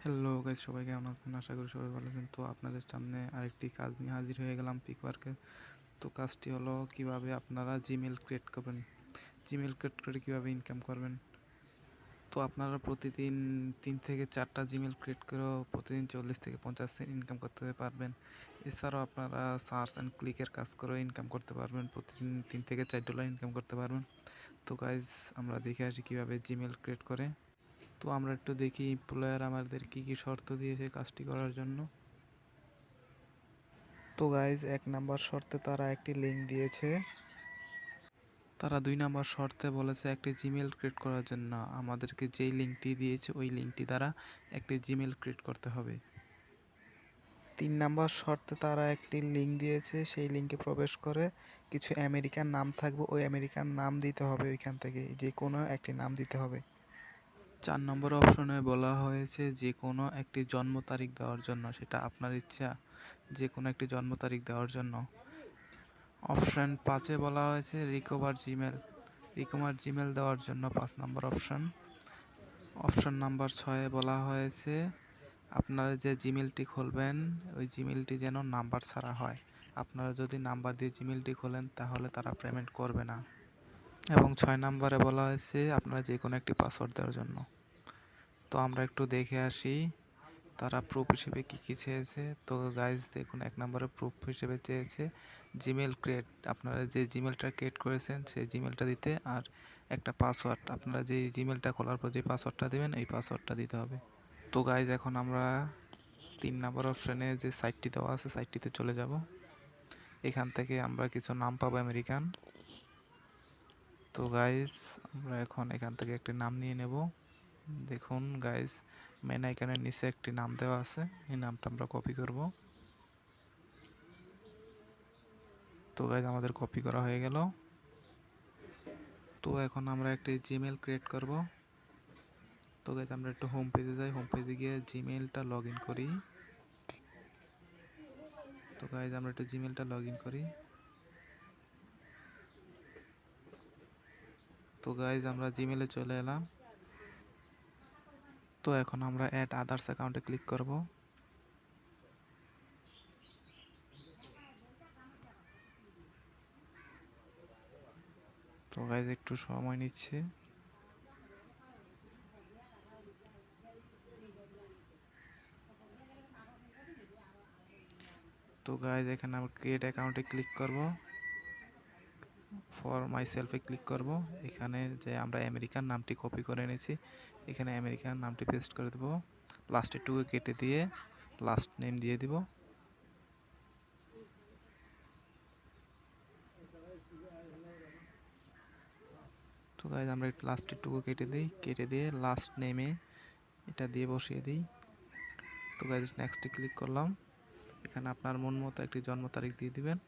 Hello guys, সবাই কেমন আছেন? আশা করি সবাই ভালো আছেন। তো আপনাদের সামনে আরেকটি কাজ নিয়ে হাজির হয়ে গেলাম পিকওয়ার্কে। তো কাজটি হলো কিভাবে আপনারা জিমেল ক্রিয়েট করবেন, জিমেল ক্রিয়েট করে কিভাবে ইনকাম করবেন। তো আপনারা প্রতিদিন 3 থেকে 4টা জিমেল ক্রিয়েট করেও প্রতিদিন 40 থেকে 50 সেন্ট ইনকাম করতে পারবেন। এছাড়াও আপনারা সার্চ অ্যান্ড ক্লিকের কাজ করেও ইনকাম করতে পারবেন, প্রতিদিন $3 থেকে $4 ইনকাম করতে পারবেন। তো গাইজ, আমরা দেখে আসি কিভাবে জিমেল ক্রিয়েট করে। তো আমরা একটু দেখি এমপ্লয়ার আমাদের কি কি শর্ত দিয়েছে কাজটি করার জন্য। তো গাইজ, 1 নাম্বার শর্তে তারা একটি লিঙ্ক দিয়েছে। তারা 2 নাম্বার শর্তে বলেছে একটি জিমেল ক্রিয়েট করার জন্য আমাদেরকে যেই লিঙ্কটি দিয়েছে ওই লিঙ্কটি দ্বারা একটি জিমেল ক্রিয়েট করতে হবে। 3 নাম্বার শর্তে তারা একটি লিঙ্ক দিয়েছে, সেই লিঙ্কে প্রবেশ করে কিছু আমেরিকান নাম থাকবে, ওই আমেরিকান নাম দিতে হবে, ওইখান থেকে যে কোনো একটি নাম দিতে হবে। 4 নম্বর অপশনে বলা হয়েছে যে কোনো একটি জন্ম তারিখ দেওয়ার জন্য, সেটা আপনার ইচ্ছা, যে কোনো একটি জন্ম তারিখ দেওয়ার জন্য। অপশন 5-এ বলা হয়েছে রিকভার জিমেল দেওয়ার জন্য 5 নম্বর অপশন। অপশন নাম্বার 6-এ বলা হয়েছে আপনারা যে জিমেলটি খুলবেন ওই জিমেলটি যেন নাম্বার ছাড়া হয়। আপনারা যদি নাম্বার দিয়ে জিমেলটি খোলেন তাহলে তারা পেমেন্ট করবে না। এবং 6 নম্বরে বলা হয়েছে আপনারা যে কোনো একটি পাসওয়ার্ড দেওয়ার জন্য। তো আমরা একটু দেখে আসি তারা প্রুফ হিসেবে কী কী চেয়েছে। তো গাইজ দেখুন, 1 নম্বরে প্রুফ হিসেবে চেয়েছে জিমেল ক্রিয়েট, আপনারা যে জিমেলটা ক্রিয়েট করেছেন সেই জিমেলটা দিতে, আর একটা পাসওয়ার্ড, আপনারা যে জিমেলটা খোলার পর যে পাসওয়ার্ডটা দেবেন এই পাসওয়ার্ডটা দিতে হবে। তো গাইজ, এখন আমরা 3 নম্বর অপশানে যে সাইটটি দেওয়া আছে সাইটটিতে চলে যাব। এখান থেকে আমরা কিছু নাম পাবো আমেরিকান। তো গাইজ, আমরা এখন এখান থেকে একটি নাম নিয়ে নেব। দেখুন গাইজ, মেন আইকনের নিচে একটি নাম দেওয়া আছে, এই নামটা আমরা কপি করব। তো গাইজ, আমাদের কপি করা হয়ে গেল। তো এখন আমরা একটি জিমেল ক্রিয়েট করব। তো গাইজ, আমরা একটু হোম পেজে যাই, হোম পেজে গিয়ে জিমেলটা লগ ইন করি। তো গাইজ, আমরা একটু জিমেলটা লগ ইন করি। তো গাইজ, আমরা জিমেলে চলে এলাম। তো এখন আমরা অ্যাড আদার্স অ্যাকাউন্টে ক্লিক করব। তো গাইজ, একটু সময় নিচ্ছে। তো গাইজ, এখানে আমরা ক্রিয়েট অ্যাকাউন্টে ক্লিক করব, ফর মাই সেলফে ক্লিক করব। এখানে যে আমরা আমেরিকান নামটি কপি করে এনেছি এখানে আমেরিকান নামটি পেস্ট করে দেব, লাস্টের টুকু কেটে দিয়ে লাস্ট নেম দিয়ে দিব। তো গাইজ, আমরা একটু লাস্টের টুকু কেটে দিয়ে লাস্ট নেমে এটা দিয়ে বসিয়ে দিই। তো গাইজ, নেক্সটে ক্লিক করলাম। এখানে আপনার মন মতো একটি জন্ম তারিখ দিয়ে দিবেন।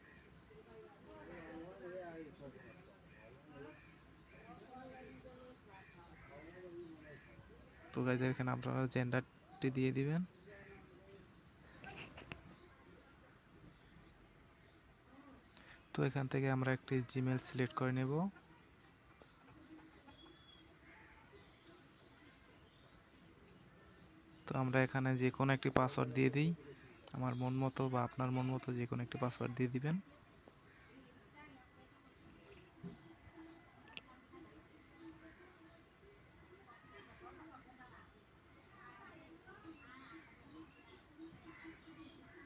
তো গাইজ, এখানে আপনারা জেন্ডারটি দিয়ে দিবেন। তো এখান থেকে আমরা একটি জিমেল সিলেক্ট করে নেব। তো আমরা এখানে যে কোনো একটি পাসওয়ার্ড দিয়ে দিই, আমার মন মতো বা আপনার মন মতো যে কোনো একটি পাসওয়ার্ড দিয়ে দিবেন।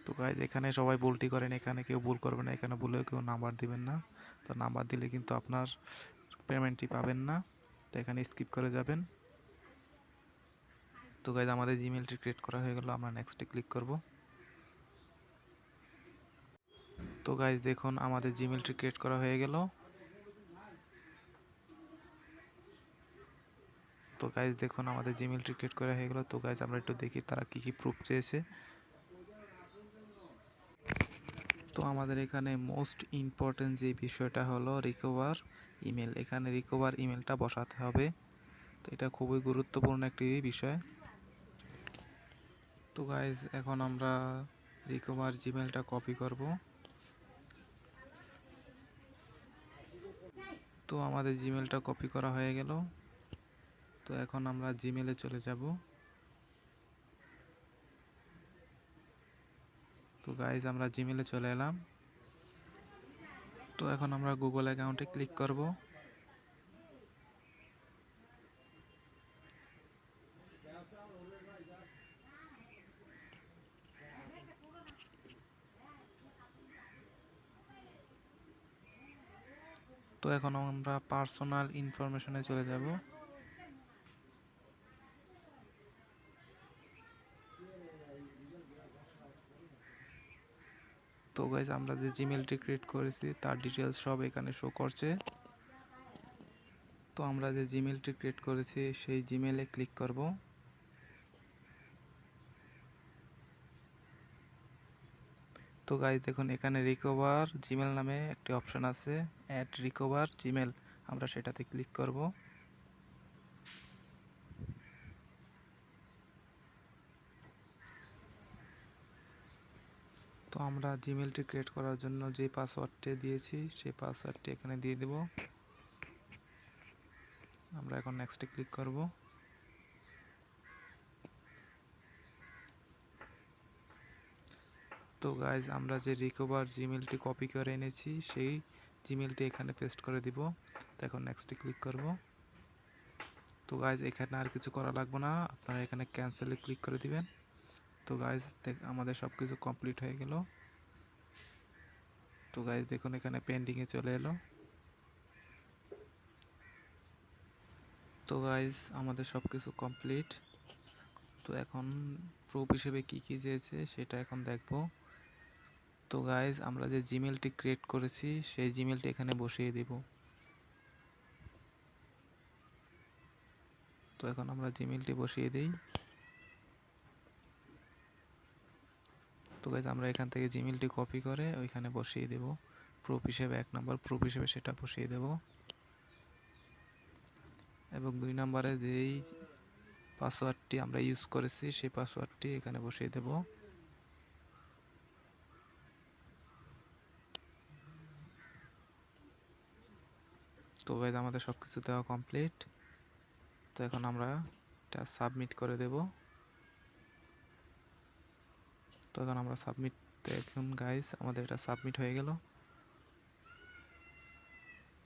তো গাইজ, এখানে সবাই ভুলটি করেন, এখানে কেউ ভুল করবে না, এখানে ভুলেও কেউ নাম্বার দিবেন না। তো নাম্বার দিলে কিন্তু আপনার পেমেন্টটি পাবেন না, তো এখানে স্কিপ করে যাবেন। তো গাইজ, আমাদের জিমেলটি ক্রিয়েট করা হয়ে গেল, আমরা নেক্সটে ক্লিক করব। তো গাইজ দেখুন, আমাদের জিমেলটি ক্রিয়েট করা হয়ে গেল। তো গাইজ দেখুন, আমাদের জিমেলটি ক্রিয়েট করা হয়ে গেল। তো গাইজ, আমরা একটু দেখি তারা কি কি প্রুফ চেয়েছে। তো আমাদের এখানে মোস্ট ইম্পর্টেন্ট যে বিষয়টা হলো রিকভার ইমেল, এখানে রিকভার ইমেলটা বসাতে হবে। তো এটা খুবই গুরুত্বপূর্ণ একটি বিষয়। তো গাইজ, এখন আমরা রিকভার জিমেলটা কপি করব। তো আমাদের জিমেলটা কপি করা হয়ে গেল। তো এখন আমরা জিমেলে চলে যাব। তো গাইজ আমরা জিমেলে চলে এলাম। তো এখন আমরা গুগল অ্যাকাউন্টে ক্লিক করব। তো এখন আমরা পার্সোনাল ইনফরমেশনে চলে যাব। তো গাইজ আমরা যে জিমেলটি ক্রিয়েট করেছি তার ডিটেলস সব এখানে শো করছে। তো আমরা যে জিমেলটি ক্রিয়েট করেছি সেই জিমেলে ক্লিক করব। তো গাইজ দেখুন এখানে রিকভার জিমেল নামে একটি অপশন আছে, অ্যাড রিকভার জিমেল, আমরা সেটাতে ক্লিক করব। তো আমরা জিমেলটি ক্রিয়েট করার জন্য যে পাসওয়ার্ডটি দিয়েছি সেই পাসওয়ার্ডটি এখানে দিয়ে দেব। আমরা এখন নেক্সটে ক্লিক করব। তো গাইজ আমরা যে রিকভার জিমেলটি কপি করে এনেছি সেই জিমেলটি এখানে পেস্ট করে দিব। তো এখন নেক্সটে ক্লিক করব। তো গাইজ এখানে আর কিছু করা লাগবে না, আপনারা এখানে ক্যান্সেলে ক্লিক করে দিবেন। তো গাইজ আমাদের সব কিছু কমপ্লিট হয়ে গেল। তো গাইজ দেখুন এখানে পেন্ডিংয়ে চলে এলো। তো গাইজ আমাদের সব কিছু কমপ্লিট। তো এখন প্রুফ হিসেবে কি কি চেয়েছে সেটা এখন দেখব। তো গাইজ আমরা যে জিমেলটি ক্রিয়েট করেছি সেই জিমেলটি এখানে বসিয়ে দেব। তো এখন আমরা জিমেলটি বসিয়ে দিই। তো গাইজ আমরা এখান থেকে জিমেলটি কপি করে ওইখানে বসিয়ে দেব। প্রুফ হিসেবে 1 নম্বর প্রুফ হিসেবে সেটা বসিয়ে দেব, এবং 2 নম্বরে যেই পাসওয়ার্ডটি আমরা ইউজ করেছি সেই পাসওয়ার্ডটি এখানে বসিয়ে দেব। তো গাইজ আমাদের সব কিছু দেওয়া কমপ্লিট। তো এখন আমরা এটা সাবমিট করে দেব। তো এখন আমরা সাবমিট, দেখুন গাইজ আমাদের এটা সাবমিট হয়ে গেল।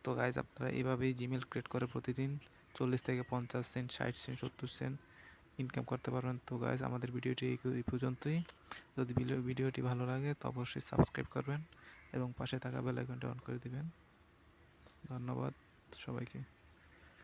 তো গাইজ আপনারা এইভাবেই জিমেল ক্রিয়েট করে প্রতিদিন 40 থেকে 50 সেন্ট, 60 সেন্ট, 70 সেন্ট ইনকাম করতে পারবেন। তো গাইজ আমাদের ভিডিওটি এই পর্যন্তই। যদি ভিডিওটি ভালো লাগে তো অবশ্যই সাবস্ক্রাইব করবেন এবং পাশে থাকা বেল আইকনটা অন করে দিবেন। ধন্যবাদ সবাইকে।